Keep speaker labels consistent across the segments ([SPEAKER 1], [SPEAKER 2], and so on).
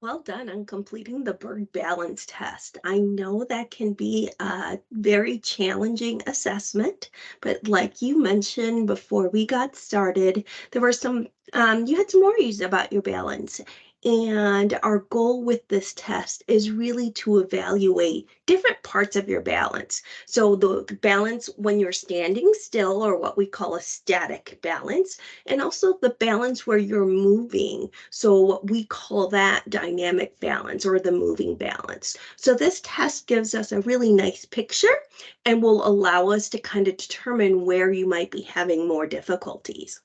[SPEAKER 1] Well done on completing the Berg balance test. I know that can be a very challenging assessment, but like you mentioned before we got started, there were you had some worries about your balance. And our goal with this test is really to evaluate different parts of your balance. So the balance when you're standing still, or what we call a static balance, and also the balance where you're moving. So we call that dynamic balance or the moving balance. So this test gives us a really nice picture and will allow us to kind of determine where you might be having more difficulties.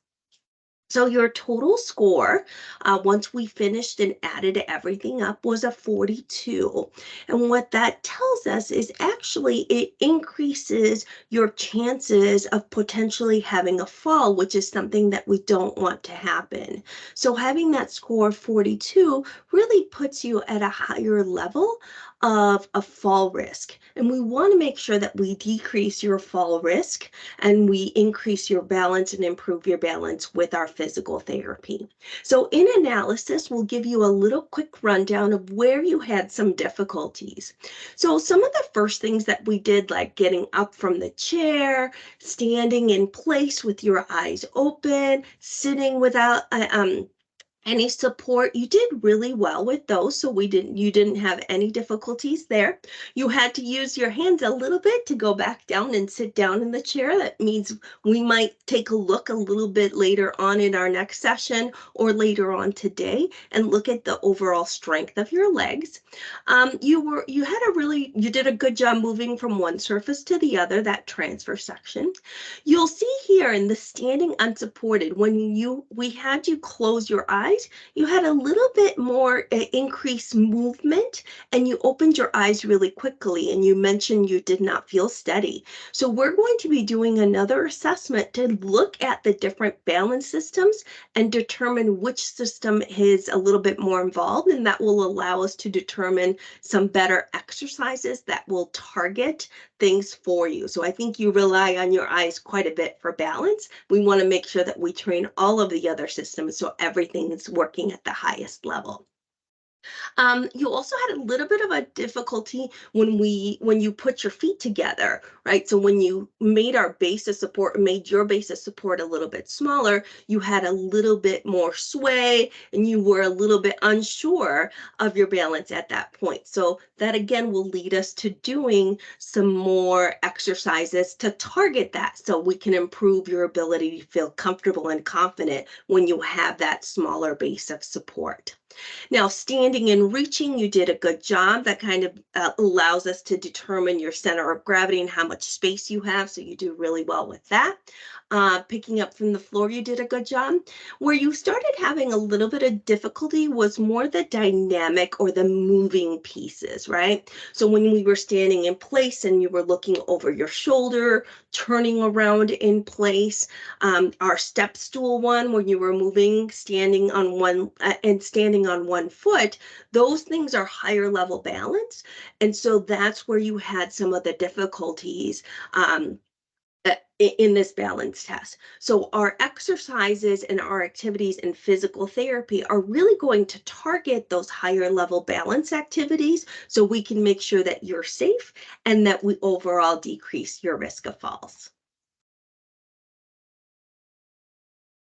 [SPEAKER 1] So your total score, once we finished and added everything up, was a 42. And what that tells us is actually it increases your chances of potentially having a fall, which is something that we don't want to happen. So having that score of 42 really puts you at a higher level of a fall risk. And we want to make sure that we decrease your fall risk and we increase your balance and improve your balance with our physical therapy. So, in analysis, we'll give you a little quick rundown of where you had some difficulties. So, some of the first things that we did, like getting up from the chair, standing in place with your eyes open, sitting without any support, you did really well with those, so you didn't have any difficulties there. You had to use your hands a little bit to go back down and sit down in the chair. That means we might take a look a little bit later on in our next session or later on today and look at the overall strength of your legs. You did a good job moving from one surface to the other, that transfer section. You'll see here in the standing unsupported, when we had you close your eyes, you had a little bit more increased movement and you opened your eyes really quickly, and you mentioned you did not feel steady. So we're going to be doing another assessment to look at the different balance systems and determine which system is a little bit more involved, and that will allow us to determine some better exercises that will target things for you. So I think you rely on your eyes quite a bit for balance. We want to make sure that we train all of the other systems so everything is working at the highest level. You also had a little bit of a difficulty when you put your feet together, right? So when you made your base of support a little bit smaller, you had a little bit more sway and you were a little bit unsure of your balance at that point. So that again will lead us to doing some more exercises to target that so we can improve your ability to feel comfortable and confident when you have that smaller base of support. Now, standing and reaching, you did a good job. That kind of allows us to determine your center of gravity and how much space you have. So you do really well with that. Picking up from the floor, you did a good job. Where you started having a little bit of difficulty was more the dynamic or the moving pieces, right? So when we were standing in place and you were looking over your shoulder, turning around in place, our step stool one, when you were moving, standing on one foot, those things are higher level balance. And so that's where you had some of the difficulties in this balance test. So our exercises and our activities in physical therapy are really going to target those higher level balance activities so we can make sure that you're safe and that we overall decrease your risk of falls.